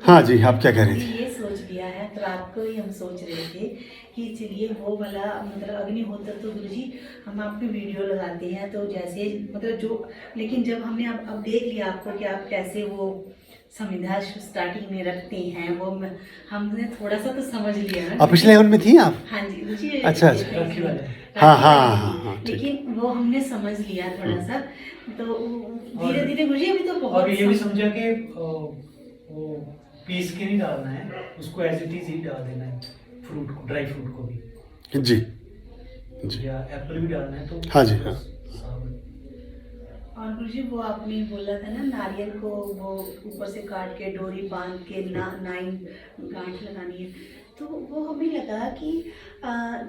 हाँ जी, आप क्या कह रही थी? ये सोच लिया है, तो रात को ही हम सोच रहे थे कि चलिए वो वाला मतलब अग्निहोत्र तो गुरुजी हम आपकी वीडियो लगाते हैं तो जैसे मतलब जो, लेकिन जब हमने अब देख लिया आपको कि आप कैसे वो संविधा स्टार्टिंग में रखते हैं, वो हमने थोड़ा सा तो समझ लिया ना अब पिछले हवन में थी आप? हाँ जी गुरुजी। अच्छा अच्छा। राखी वाले। हाँ हाँ हाँ हाँ, ठीक। लेकिन वो हमने समझ लिया थोड़ा सा, तो धीरे धीरे गुरुजी अभी तो बहुत और ये भी समझा कि वो पीस के नहीं डालना है, उसको एज इट इज ही डाल देना है, फ्रूट को, ड्राई फ्रूट को भी, जी जी। या एप्पल भी डालना है तो हाँ जी, हाँ। और गुरुजी वो आपने बोला था ना नारियल को वो ऊपर से काट के डोरी बांध के 9 गांठ लगानी है, तो वो हमें लगा कि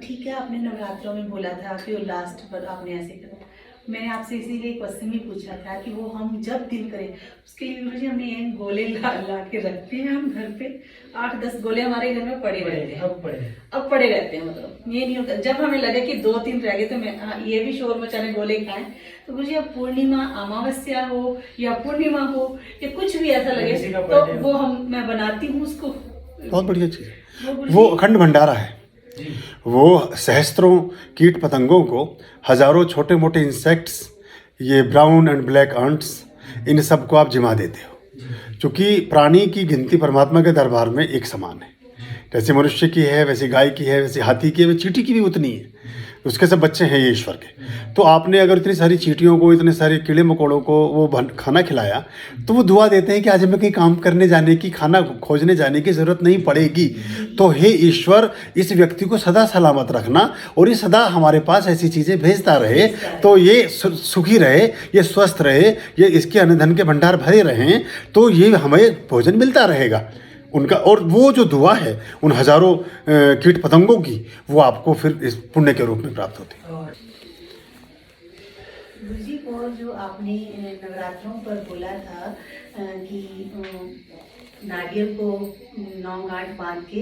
ठीक है आपने नवरात्रों में बोला था कि वो लास्ट पर आपने ऐसे करा। मैंने आपसे इसीलिए क्वेश्चन भी पूछा था कि वो हम जब दिल करें उसके लिए गुरुजी हमने एक गोले ला के रखते हैं हम घर पे, 8-10 गोले हमारे घर में पड़े रहते हैं। अब पड़े रहते हैं, मतलब ये नहीं होता जब हमें लगे कि 2-3 रह गए तो मैं ये भी शोर मचाने गोले खाएं, तो गुरुजी अब पूर्णिमा अमावस्या हो या पूर्णिमा हो या कुछ भी ऐसा लगे तो वो मैं बनाती हूँ उसको। बहुत बढ़िया चीज़ है वो, अखंड भंडारा है वो। सहस्त्रों कीट पतंगों को, हजारों छोटे मोटे इंसेक्ट्स, ये ब्राउन एंड ब्लैक अंट्स, इन सब को आप जिमा देते हो, क्योंकि प्राणी की गिनती परमात्मा के दरबार में एक समान है। जैसे मनुष्य की है वैसे गाय की है, वैसे हाथी की है, वैसे चींटी की भी उतनी है, उसके सब बच्चे हैं ये ईश्वर के। तो आपने अगर इतनी सारी चींटियों को, इतने सारे कीड़े मकोड़ों को वो खाना खिलाया, तो वो दुआ देते हैं कि आज हमें कहीं काम करने जाने की, खाना खोजने जाने की ज़रूरत नहीं पड़ेगी। तो हे ईश्वर, इस व्यक्ति को सदा सलामत रखना और ये सदा हमारे पास ऐसी चीज़ें भेजता रहे, तो ये सुखी रहे, ये स्वस्थ रहे, ये इसके अन्न धन के भंडार भरे रहें, तो ये हमें भोजन मिलता रहेगा उनका। और वो जो दुआ है उन हजारों कीट पतंगों की, वो आपको फिर इस पुण्य के रूप में प्राप्त होती है। गुरुजी और जो आपने नवरात्रों पर बोला था कि नारियल को 9 गांठ बांध के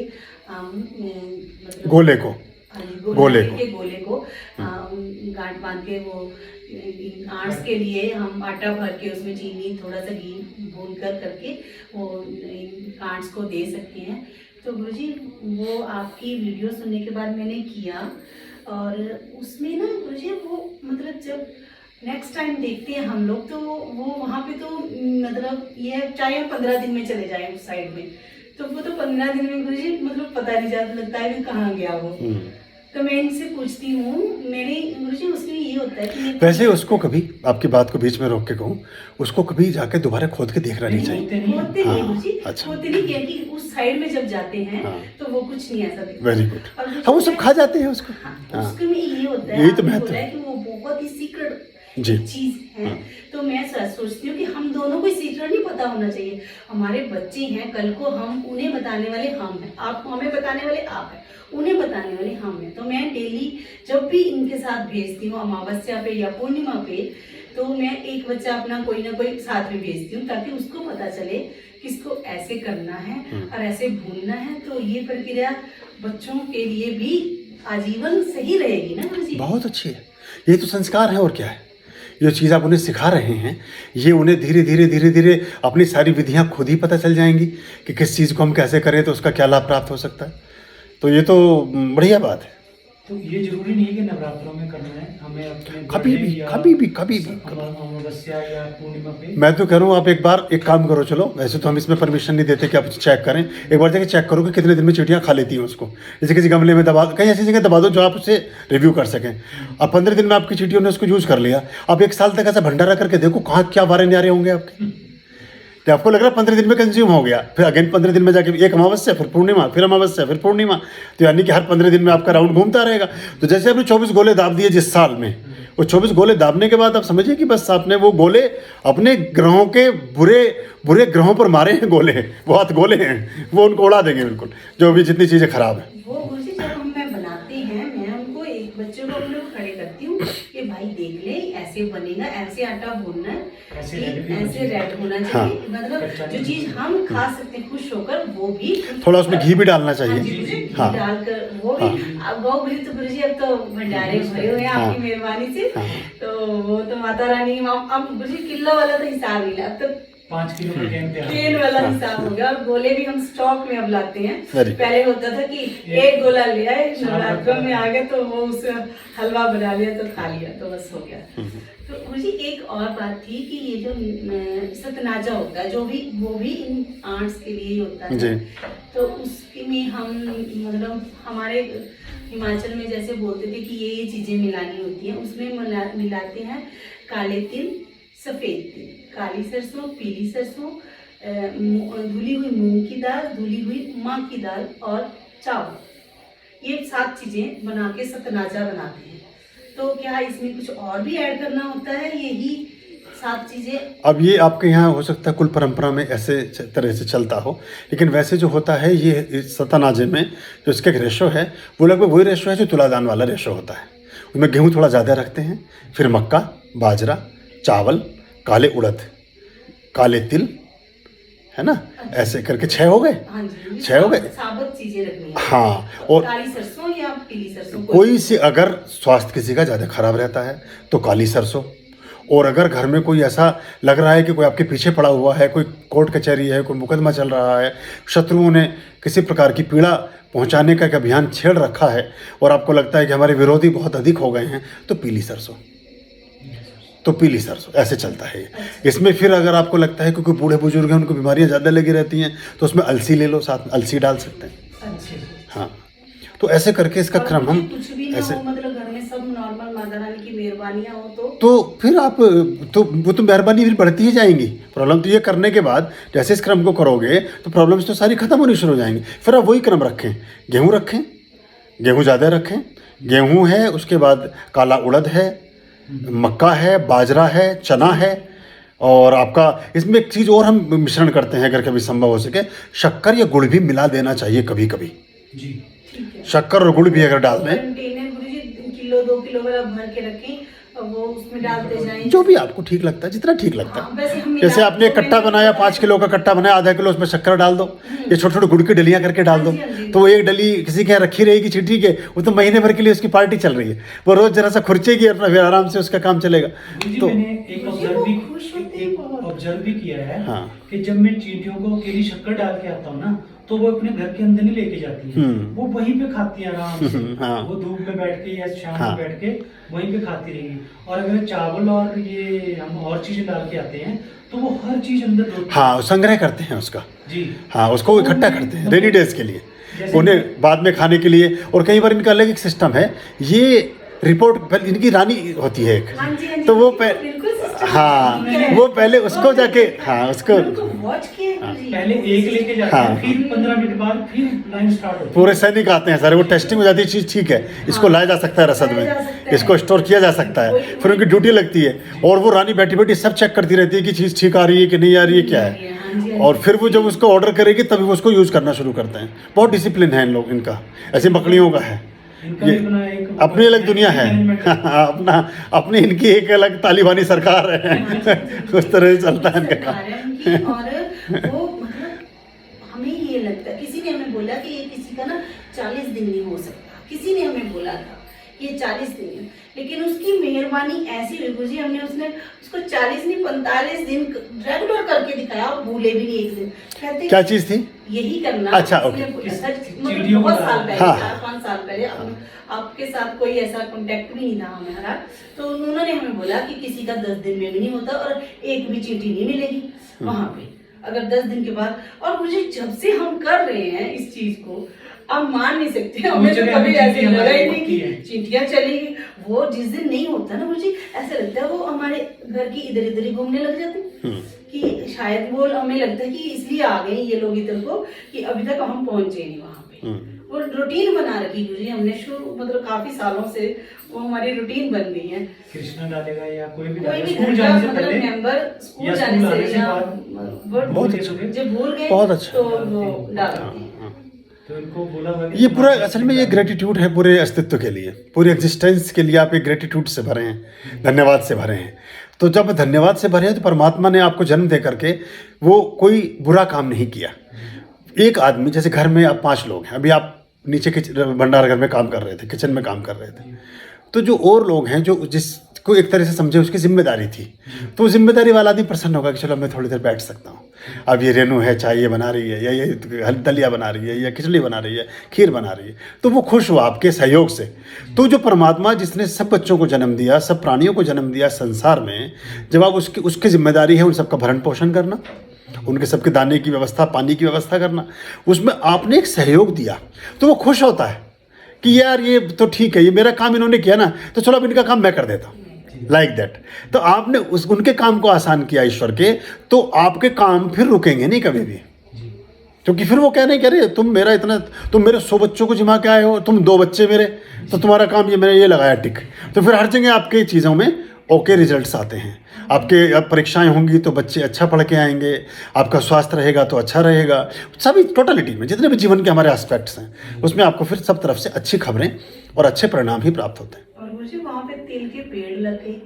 मतलब गोले को गोले को गांठ बांध के वो आर्ट्स के लिए हम आटा भर के उसमें चीनी थोड़ा सा घी भून करके वो आर्ट्स को दे सकते हैं। तो गुरुजी वो आपकी वीडियो सुनने के बाद मैंने किया, और उसमें ना गुरुजी वो मतलब जब नेक्स्ट टाइम देखते हैं हम लोग तो वो वहाँ पे तो मतलब ये चाहे 15 दिन में चले जाए उस साइड में, तो वो तो 15 दिन में गुरुजी मतलब पता नहीं जाता, लगता है कि कहाँ गया वो। तो मैं इनसे पूछती हूँ, मेरी गुरुजी उसमें ये होता है कि वैसे उसको कभी, आपकी बात को बीच में रोक के कहूँ, उसको कभी जाके दोबारा खोद के देखना नहीं चाहिए। होते नहीं गुरुजी, अच्छा, होते नहीं क्योंकि उस साइड में जब जाते हैं तो वो कुछ नहीं ऐसा दिखता। Very good. हाँ, वो सब खा जाते हैं उसको। उसके में ये होता है, यही तो महत्व है कि वो बहुत ही सीक्रेट जी चीज है। तो मैं सोचती हूँ कि हम दोनों को सीक्रेट नहीं पता होना चाहिए। हमारे बच्चे हैं, कल को हम उन्हें बताने वाले हम हैं, आप हमें बताने वाले आप हैं, उन्हें बताने वाले हम हैं। तो मैं डेली जब भी इनके साथ भेजती हूँ अमावस्या पे या पूर्णिमा पे, तो मैं एक बच्चा अपना कोई ना कोई साथ में भेजती हूँ ताकि उसको पता चले कि इसको ऐसे करना है और ऐसे भूनना है। तो ये प्रक्रिया बच्चों के लिए भी आजीवन सही रहेगी ना गुरुजी। बहुत अच्छी है, ये तो संस्कार है और क्या है। जो चीज़ आप उन्हें सिखा रहे हैं, ये उन्हें धीरे धीरे अपनी सारी विधियां खुद ही पता चल जाएंगी कि किस चीज़ को हम कैसे करें तो उसका क्या लाभ प्राप्त हो सकता है। तो ये तो बढ़िया बात है। तो ये जरूरी नहीं है कि नवरात्रों में करना है, हमें अपने कभी भी अमावस्या या पूर्णिमा पे। मैं तो कह रहा हूँ आप एक बार एक काम करो, चलो वैसे तो हम इसमें परमिशन नहीं देते कि आप चेक करें, एक बार जाके चेक करो कि कितने दिन में चींटियाँ खा लेती हैं उसको। जैसे किसी गमले में दबा, कहीं ऐसी जगह दबा दो जो आप उससे रिव्यू कर सकें। अब 15 दिन में आपकी चींटियों ने उसको यूज़ कर लिया, अब 1 साल तक ऐसा भंडारा करके देखो कहाँ क्या वारे न्यारे होंगे आपके। तो आपको लग रहा है 15 दिन में कंज्यूम हो गया, फिर अगेन 15 दिन में जाके एक अमावस्या, फिर पूर्णिमा, फिर अमावस्या, फिर पूर्णिमा, तो यानी कि हर 15 दिन में आपका राउंड घूमता रहेगा। तो जैसे आपने 24 गोले दाब दिए जिस साल में, वो 24 गोले दाबने के बाद आप समझिए कि बस आपने वो गोले अपने ग्रहों के बुरे ग्रहों पर मारे हैं गोले, बहुत गोले हैं, वो उनको उड़ा देंगे बिल्कुल, जो भी जितनी चीज़ें खराब हैं। वो गुरुजी जब हम मैं बनाते हैं, मैं उनको एक बच्चे को अपने खड़े करती हूँ कि भाई देख ले ऐसे बनेगा, ऐसे आटा भूनना है, ऐसे रेड होना चाहिए। मतलब जो चीज हम खा सकते हैं खुश होकर, वो भी थोड़ा उसमें घी भी डालना चाहिए। हाँ, डालकर वो भी। अब वो बोली तो गुरुजी अब तो भंडारे भरे हुए हैं आपकी मेहरबानी से, तो वो तो माता रानी अब गुरुजी किलो वाला तो हिसाब ही अब तो 5 किलो का कैन तैयार। ट्रेन वाला हिसाब हो गया। और गोले भी हम स्टॉक में अब लाते हैं। Very good. पहले होता था कि एक गोला ले आए, नवरात्रों में आ गए तो वो उसे हलवा बना लिया तो खा लिया तो बस हो गया। तो मुझे एक और बात थी कि ये जो सतनाजा होता है जो भी, वो भी इन आर्ट्स के लिए ही होता है जी। तो उसके में हम मतलब हमारे हिमाचल में जैसे बोलते थे कि ये चीज़ें मिलानी होती हैं, उसमें मिलाते हैं काले तिल, सफ़ेद तिल, काली सरसों, पीली सरसों, धुली हुई मूंग की दाल, धुली हुई माँ की दाल और चावल। ये 7 चीज़ें बना के सतनाजा बनाते हैं। तो क्या इसमें कुछ और भी ऐड करना होता है, यही 7 चीज़ें? अब ये आपके यहाँ हो सकता है कुल परंपरा में ऐसे तरह से चलता हो, लेकिन वैसे जो होता है ये सतनाजे में जो इसका एक रेशो है वो लगभग वही रेशो है जो तुलादान वाला रेशो होता है। उसमें गेहूँ थोड़ा ज़्यादा रखते हैं, फिर मक्का, बाजरा, चावल, काले उड़द, काले तिल, है ना, ऐसे करके 6 हो गए। हाँ जी, 6 हो गए। साबुत चीज़ें रखनी है। हाँ, और काली सरसों या पीली सरसों? कोई सी अगर स्वास्थ्य किसी का ज़्यादा खराब रहता है तो काली सरसों, और अगर घर में कोई ऐसा लग रहा है कि कोई आपके पीछे पड़ा हुआ है, कोई कोर्ट कचहरी है, कोई मुकदमा चल रहा है, शत्रुओं ने किसी प्रकार की पीड़ा पहुंचाने का एक अभियान छेड़ रखा है और आपको लगता है कि हमारे विरोधी बहुत अधिक हो गए हैं, तो पीली सरसों, तो पीली सरसों ऐसे चलता है। इसमें फिर अगर आपको लगता है कि कोई बूढ़े बुजुर्ग हैं उनको बीमारियां ज़्यादा लगी रहती हैं तो उसमें अलसी ले लो, साथ में अलसी डाल सकते हैं। अच्छा। हाँ, तो ऐसे करके इसका और क्रम हम कुछ भी ना ऐसे, हो, मतलब घर में सब नॉर्मल माता रानी की मेहरबानियां हो तो फिर आप तो वो तो मेहरबानी फिर बढ़ती ही जाएंगी। प्रॉब्लम तो ये करने के बाद जैसे इस क्रम को करोगे तो प्रॉब्लम्स तो सारी खत्म होनी शुरू हो जाएंगी। फिर आप वही क्रम रखें, गेहूँ रखें, गेहूँ ज़्यादा रखें, गेहूँ है, उसके बाद काला उड़द है, मक्का है, बाजरा है, चना है, और आपका इसमें एक चीज़ और हम मिश्रण करते हैं अगर कभी संभव हो सके, शक्कर या गुड़ भी मिला देना चाहिए कभी कभी। जी, ठीक है। शक्कर और गुड़ भी अगर डाल दें, कंटेनर गुरुजी किलो 2 किलो वाला भर के रखें और वो उसमें डालते जाएं। जो भी आपको ठीक लगता है, जितना ठीक लगता हाँ, है। वैसे हम जैसे आपने एक कट्टा बनाया, 5 किलो का कट्टा बनाया, आधा किलो उसमें शक्कर डाल दो, ये छोटे छोटे गुड़ की डलियां करके डाल दो, हाँ जी, हाँ जी। तो वो एक डली किसी के यहाँ रखी रहेगी, ठीक है, वो तो महीने भर के लिए उसकी पार्टी चल रही है, वो रोज जरा सा खुर्चेगी अपना, फिर आराम से उसका काम चलेगा। जी, तो मैंने एक वो ऑब्जर्व भी किया है। हाँ। कि जब मैं चींटियों को अकेली शक्कर डाल के आता हूँ ना, तो वो अपने घर के अंदर नहीं लेके जाती है, वो वहीं पे खाती है आराम से। हाँ। वो धूप में बैठ के या शाम हाँ। में बैठ के वहीं पे खाती रहेगी। और अगर चावल और ये हम और चीजें डाल के आते हैं तो वो हर चीज अंदर होती है। हाँ, संग्रह करते हैं उसका। जी, हाँ, उसको इकट्ठा करते हैं रेनी डेज के लिए, जैसे- उन्हें बाद में खाने के लिए। और कई बार इनका अलग एक सिस्टम है, ये रिपोर्ट इनकी रानी होती है एक, हाँ जी, हाँ जी, तो वो बिल्कुल सिस्टम हाँ, है। वो पहले उसको जाके, हाँ, उसको उनको वॉच किया है गुरुजी। पहले एक लेके जाते हाँ। हैं, फिर 15 मिनट बाद फिर लाइन स्टार्ट होती है। पूरे सैनिक आते हैं सारे, वो टेस्टिंग हो जाती है, चीज़ ठीक है, इसको लाया जा सकता है रसद लाया जा में, सकता है। इसको स्टोर किया जा सकता है, फिर उनकी ड्यूटी लगती है और वो रानी बैठी बैठी सब चेक करती रहती है कि चीज़ ठीक आ रही है कि नहीं आ रही है, क्या हाँ जी, है, हाँ जी। और फिर वो जब उसको ऑर्डर करेगी तभी वो उसको यूज़ करना शुरू करते हैं। बहुत डिसिप्लिन है इन लोग, इनका ऐसे बकरियों का है, इनका ये अपना एक अपनी अलग दुनिया है। मैनेजमेंट अपना अपनी इनकी एक अलग तालिबानी सरकार है। उस तरह से चलता है इनका काम। सरकार है उनकी। और वो मतलब हमें ये लगता है, किसी ने हमें बोला कि ये किसी का ना 40 दिन नहीं हो सकता, किसी ने हमें बोला था ये 40 दिन है, लेकिन उसकी मेहरबानी ऐसी हुई गुरुजी, हमने उसको 40 नहीं 45 दिन रेगुलर करके दिखाया और भूले भी नहीं एक दिन। कहते क्या चीज़ थी? यही करना। अच्छा, उसने ओके। बोला था, चींटियों मतलब बहुत को साल डालना। पहले, हाँ। 4-5 साल पहले आपके साथ कोई ऐसा कांटेक्ट भी नहीं था हमारा, तो उन्होंने हमें बोला कि किसी का 10 दिन में भी नहीं होता और एक भी चींटी नहीं मिलेगी वहां पे अगर 10 दिन के बाद। और मुझे जब से हम कर रहे हैं इस चीज को, आप मान नहीं सकते, हमें तो कभी ऐसे लगा ही नहीं कि चींटियां चलेगी। वो जिस दिन नहीं होता ना मुझे ऐसा लगता है वो हमारे घर की इधर इधर ही घूमने लग जाती कि शायद वो हमें लगता है कि इसलिए आ गए ये लोग इधर को कि अभी तक हम पहुंचे नहीं वहां पे। वो रूटीन बना रखी गुरुजी हमने शुरू, मतलब काफी सालों से वो हमारी रूटीन बन गई है। कृष्णा डालेगा या कोई भी कोई डालेगा भी स्कूल घर का जाने से मतलब पहले मेंबर स्कूल या जाने स्कूल आने से से या बाद बहुत अच्छा। जब भूल गए बहुत अच्छा। तो वो डालते हैं। तो इनको बोला हुआ कि ये पूरा असल में ये ग्रेटिट्यूड है पूरे अस्तित्व के लिए, पूरे एग्जिस्टेंस के लिए आप एक ग्रेटिट्यूड से भरे हैं, धन्यवाद से भरे हैं। तो जब धन्यवाद से भरे हैं तो परमात्मा ने आपको जन्म दे करके वो कोई बुरा काम नहीं किया। एक आदमी, जैसे घर में आप 5 लोग हैं, अभी आप नीचे भंडार घर में काम कर रहे थे, किचन में काम कर रहे थे, तो जो और लोग हैं जो जिस को एक तरह से समझे उसकी जिम्मेदारी थी, तो जिम्मेदारी वाला आदमी प्रसन्न होगा कि चलो मैं थोड़ी देर बैठ सकता हूँ। अब ये रेनू है, चाहे ये बना रही है, या ये दलिया बना रही है, या खिचड़ी बना रही है, खीर बना रही है, तो वो खुश हुआ आपके सहयोग से। तो जो परमात्मा जिसने सब बच्चों को जन्म दिया, सब प्राणियों को जन्म दिया संसार में, जब आप उसकी जिम्मेदारी है उन सबका भरण पोषण करना, उनके सबके दाने की व्यवस्था, पानी की व्यवस्था करना, उसमें आपने एक सहयोग दिया, तो वो खुश होता है कि यार ये तो ठीक है, ये मेरा काम इन्होंने किया ना, तो चलो अब इनका काम मैं कर देता हूँ, लाइक दैट। तो आपने उनके काम को आसान किया ईश्वर के, तो आपके काम फिर रुकेंगे नहीं कभी भी, क्योंकि फिर वो कह नहीं कह रहे तुम मेरे 100 बच्चों को जिमा के आए हो, तुम 2 बच्चे मेरे, तो तुम्हारा काम ये मैंने ये लगाया टिक। तो फिर हर जगह आपके चीज़ों में ओके रिजल्ट्स आते हैं। आपके अब परीक्षाएं होंगी तो बच्चे अच्छा पढ़ के आएंगे, आपका स्वास्थ्य रहेगा तो अच्छा रहेगा, सभी टोटलिटी में जितने भी जीवन के हमारे एस्पेक्ट्स हैं उसमें आपको फिर सब तरफ से अच्छी खबरें और अच्छे परिणाम ही प्राप्त होते हैं। और मुझे वहाँ पे तिल के पेड़ लगे,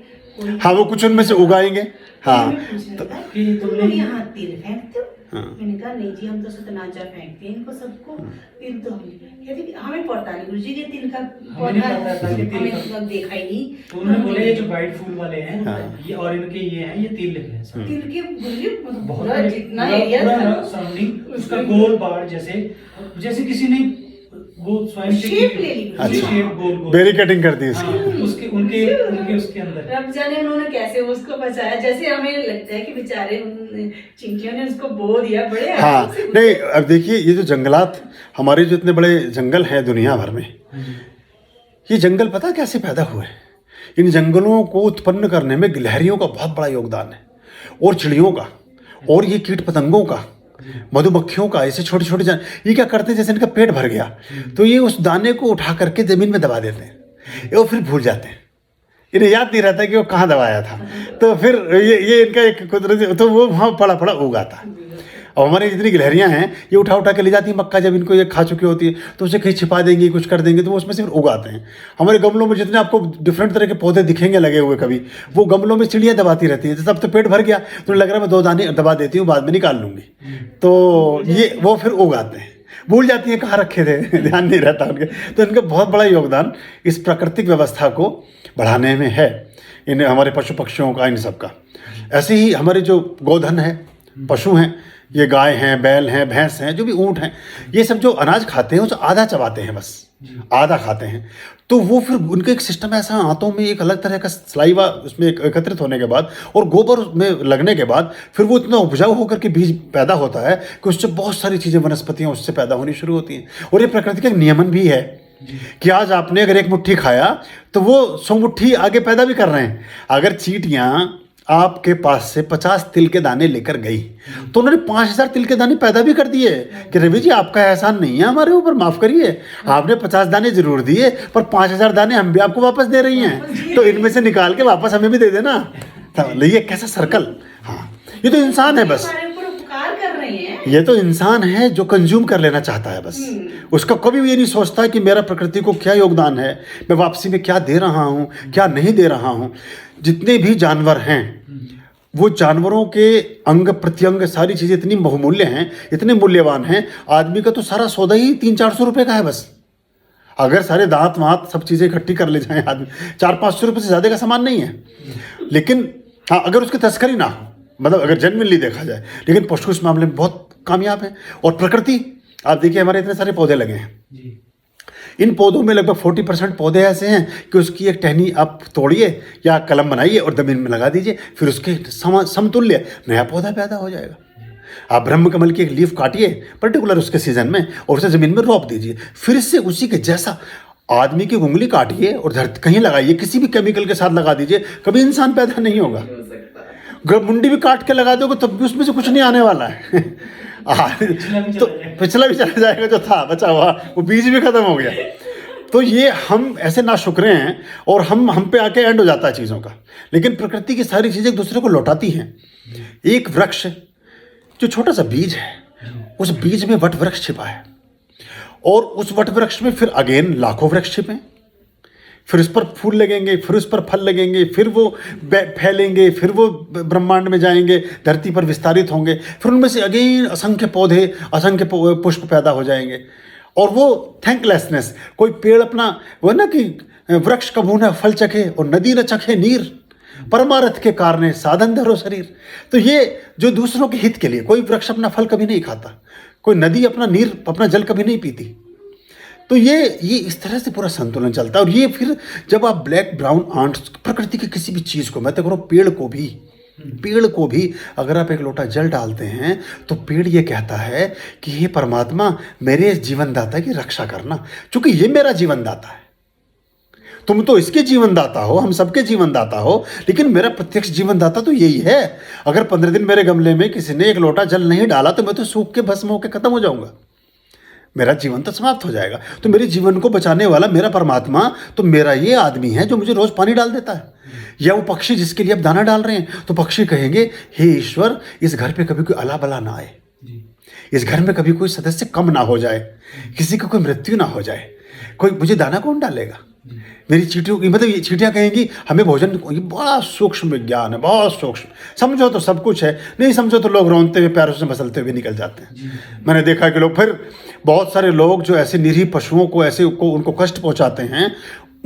हाँ, वो कुछ उनमें से उगाएंगे। हाँ, तुम यहाँ तिल फेंकते हो? हाँ। मैंने कहा नहीं जी, हम तो सतनाचा फेंकते हैं इनको सबको, तिल तो कहते हमें पता नहीं गुरु जी, ये तिल का पौधा हमें देखा ही नहीं। तो उन्होंने बोले ये जो वाइट फूल वाले हैं, ये और इनके ये हैं, ये तिल हैं। तिल के गुरु बहुत जितना एरिया था सराउंडिंग उसका गोल बाड़ जैसे किसी ने वो स्वयं से शेप ले ली, शेप गोल बैरिकेडिंग कर दी हाँ, इसकी। उनके उसके अंदर। रब जाने उन्होंने कैसे उसको बचाया, जैसे हमें लगता है कि बेचारे चिंटियों ने उसको बो दिया बड़े। हाँ, नहीं अब देखिए ये जो जंगलात, हमारे जो इतने बड़े जंगल हैं दुनिया भर में, ये जंगल पता कैसे पैदा हुए? इन जंगलों को उत्पन्न करने में गिलहरियों का बहुत बड़ा योगदान है, और चिड़ियों का, और ये कीट पतंगों का, मधुमक्खियों का। ऐसे छोटे छोटे ये क्या करते हैं, जैसे इनका पेट भर गया तो ये उस दाने को उठा करके जमीन में दबा देते हैं, वो फिर भूल जाते हैं, इन्हें याद नहीं रहता कि वो कहाँ दबाया था। तो फिर ये इनका एक कुदरती, तो वो वहाँ पड़ा पड़ा उगाता है। और हमारी जितनी गिलहरियाँ हैं ये उठा उठा के ले जाती हैं मक्का, जब इनको ये खा चुकी होती है तो उसे कहीं छिपा देंगी, कुछ कर देंगे, तो वो उसमें से फिर उगाते हैं। हमारे गमलों में जितने आपको डिफरेंट तरह के पौधे दिखेंगे लगे हुए, कभी वो गमलों में चिड़ियाँ दबाती रहती हैं। तब तो पेट भर गया तो लग रहा है मैं 2 दाने दबा देती हूँ, बाद में निकाल लूँगी, तो ये वो फिर उगाते हैं, भूल जाती हैं कहाँ रखे थे, ध्यान नहीं रहता उनके। तो इनका बहुत बड़ा योगदान इस प्राकृतिक व्यवस्था को बढ़ाने में है, इन हमारे पशु पक्षियों का, इन सब का। ऐसे ही हमारे जो गोधन है, पशु हैं, ये गाय हैं, बैल हैं, भैंस हैं, जो भी ऊँट हैं, ये सब जो अनाज खाते हैं उसे आधा चबाते हैं, बस आधा खाते हैं। तो वो फिर उनका एक सिस्टम ऐसा, आंतों में एक अलग तरह का सलाइवा उसमें एकत्रित होने के बाद और गोबर में लगने के बाद फिर वो इतना उपजाऊ होकर के बीज पैदा होता है कि उससे बहुत सारी चीज़ें, वनस्पतियाँ उससे पैदा होनी शुरू होती हैं। और ये प्रकृति का नियमन भी है कि आज आपने अगर 1 मुट्ठी खाया तो वो 100 मुट्ठी आगे पैदा भी कर रहे हैं। अगर चींटियाँ आपके पास से 50 तिल के दाने लेकर गई तो उन्होंने 5000 तिल के दाने पैदा भी कर दिए कि रवि जी आपका एहसान नहीं है हमारे ऊपर, माफ़ करिए, आपने 50 दाने जरूर दिए पर 5000 दाने हम भी आपको वापस दे रही हैं, तो इनमें से निकाल के वापस हमें भी दे देना। ये कैसा सर्कल। हाँ, ये तो इंसान है बस, ये तो इंसान है जो कंज्यूम कर लेना चाहता है बस। उसका कभी भी ये नहीं सोचता कि मेरा प्रकृति को क्या योगदान है, मैं वापसी में क्या दे रहा हूँ, क्या नहीं दे रहा हूँ। जितने भी जानवर हैं वो जानवरों के अंग प्रत्यंग सारी चीज़ें इतनी बहुमूल्य हैं, इतने मूल्यवान हैं। आदमी का तो सारा सौदा ही 300-400 रुपये का है बस। अगर सारे दांत वाँत सब चीज़ें इकट्ठी कर ले जाएं आदमी, 400-500 रुपये से ज़्यादा का सामान नहीं है। लेकिन हाँ, अगर उसकी तस्करी ना हो, मतलब अगर जेन्युइनली देखा जाए, लेकिन पशु इस मामले में बहुत कामयाब है। और प्रकृति, आप देखिए हमारे इतने सारे पौधे लगे हैं, इन पौधों में लगभग 40% पौधे ऐसे हैं कि उसकी एक टहनी आप तोड़िए या कलम बनाइए और ज़मीन में लगा दीजिए, फिर उसके समतुल्य नया पौधा पैदा हो जाएगा। आप ब्रह्म कमल की एक लीफ काटिए पर्टिकुलर उसके सीजन में और उसे ज़मीन में रोप दीजिए, फिर से उसी के जैसा आदमी की उंगली काटिए और धरती कहीं लगाइए, किसी भी केमिकल के साथ लगा दीजिए, कभी इंसान पैदा नहीं होगा। मुंडी भी काट के लगा दोगे तब भी उसमें से कुछ नहीं आने वाला है। तो पिछला भी चला जाएगा जो था बचा हुआ, वो बीज भी खत्म हो गया। तो ये हम ऐसे नाशुक्रे हैं और हम पे आके एंड हो जाता है चीज़ों का। लेकिन प्रकृति की सारी चीज़ें एक दूसरे को लौटाती हैं। एक वृक्ष जो छोटा सा बीज है, उस बीज में वट वृक्ष छिपा है और उस वट वृक्ष में फिर अगेन लाखों वृक्ष छिपे, फिर उस पर फूल लगेंगे, फिर उस पर फल लगेंगे, फिर वो फैलेंगे, फिर वो ब्रह्मांड में जाएंगे, धरती पर विस्तारित होंगे, फिर उनमें से अगेन असंख्य पौधे, असंख्य पुष्प पैदा हो जाएंगे। और वो थैंकलेसनेस, कोई पेड़ अपना वो है ना कि वृक्ष कभू न फल चखे और नदी न चखे नीर, परमार्थ के कारण साधन धरो शरीर। तो ये जो दूसरों के हित के लिए, कोई वृक्ष अपना फल कभी नहीं खाता, कोई नदी अपना जल कभी नहीं पीती। तो ये इस तरह से पूरा संतुलन चलता है। और ये फिर जब आप ब्लैक ब्राउन आंट्स, प्रकृति की किसी भी चीज़ को, मैं तो कह पेड़ को भी अगर आप एक लोटा जल डालते हैं तो पेड़ ये कहता है कि हे परमात्मा, मेरे जीवनदाता की रक्षा करना, क्योंकि ये मेरा जीवनदाता है। तुम तो इसके जीवनदाता हो, हम सबके जीवनदाता हो, लेकिन मेरा प्रत्यक्ष जीवनदाता तो यही है। अगर 15 दिन मेरे गमले में किसी ने एक लोटा जल नहीं डाला तो मैं तो सूख के भस्म होकर खत्म हो जाऊंगा, मेरा जीवन तो समाप्त हो जाएगा। तो मेरे जीवन को बचाने वाला मेरा परमात्मा तो मेरा ये आदमी है जो मुझे रोज पानी डाल देता है। या वो पक्षी जिसके लिए आप दाना डाल रहे हैं, तो पक्षी कहेंगे हे ईश्वर, इस घर पे कभी कोई अला बला ना आए, इस घर में कभी कोई सदस्य कम ना हो जाए, किसी का कोई मृत्यु ना हो जाए, कोई मुझे दाना कौन डालेगा। मेरी चींटियों की, मतलब ये चींटियाँ कहेंगी हमें भोजन, ये बड़ा सूक्ष्म विज्ञान है, बहुत सूक्ष्म। समझो तो सब कुछ है, नहीं समझो तो लोग रोनते हुए पैरों से मसलते हुए निकल जाते हैं। मैंने देखा कि लोग, फिर बहुत सारे लोग जो ऐसे निरीह पशुओं को ऐसे उनको कष्ट पहुंचाते हैं,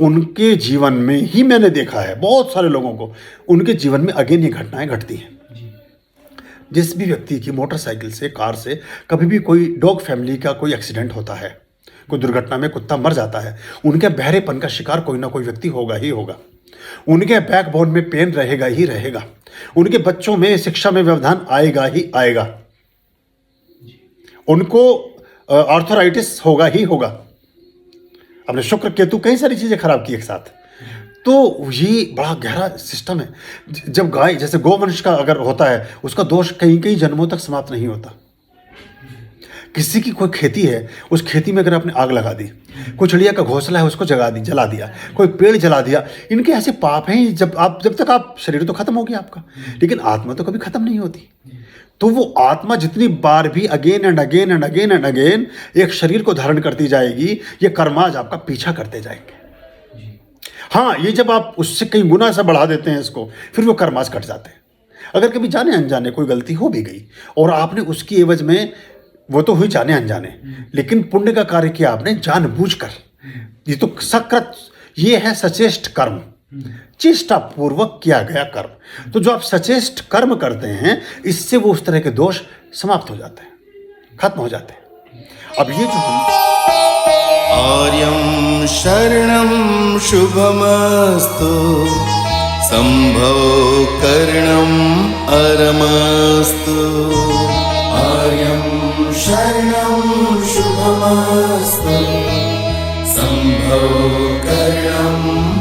उनके जीवन में ही मैंने देखा है, बहुत सारे लोगों को उनके जीवन में अगेन ये घटनाएं घटती हैं। जिस भी व्यक्ति की मोटरसाइकिल से, कार से कभी भी कोई डॉग फैमिली का कोई एक्सीडेंट होता है, कोई दुर्घटना में कुत्ता मर जाता है, उनके बहरेपन का शिकार कोई ना कोई व्यक्ति होगा ही होगा। उनके बैकबोन में पेन रहेगा ही रहेगा, उनके बच्चों में शिक्षा में व्यवधान आएगा ही आएगा, उनको आर्थराइटिस होगा ही होगा। अपने शुक्र केतु कई सारी चीजें खराब की एक साथ। तो ये बड़ा गहरा सिस्टम है। जब गाय, जैसे गोवंश का अगर होता है, उसका दोष कई कई जन्मों तक समाप्त नहीं होता। किसी की कोई खेती है, उस खेती में अगर आपने आग लगा दी, कोई चिड़िया का घोंसला है उसको जला दिया, कोई पेड़ जला दिया, इनके ऐसे पाप हैं। जब तक आप, शरीर तो खत्म हो गया आपका, लेकिन आत्मा तो कभी खत्म नहीं होती। तो वो आत्मा जितनी बार भी अगेन एंड अगेन एक शरीर को धारण करती जाएगी, ये कर्माज आपका पीछा करते जाएंगे। हाँ, ये जब आप उससे कई गुना से बढ़ा देते हैं इसको, फिर वो कर्माज कट जाते हैं। अगर कभी जाने अनजाने कोई गलती हो भी गई और आपने उसकी एवज में, वो तो हुई जाने अनजाने, लेकिन पुण्य का कार्य किया आपने जानबूझकर, ये तो सकृत, ये है सचेष्ट कर्म, चेष्टा पूर्वक किया गया कर्म। तो जो आप सचेष्ट कर्म करते हैं, इससे वो उस तरह के दोष समाप्त हो जाते हैं, खत्म हो जाते हैं। अब ये जो हम आर्यं शरणं शुभमस्तु, संभव करणं अरमस्तु। आर्यं शरणं शुभमस्तु, संभव करणं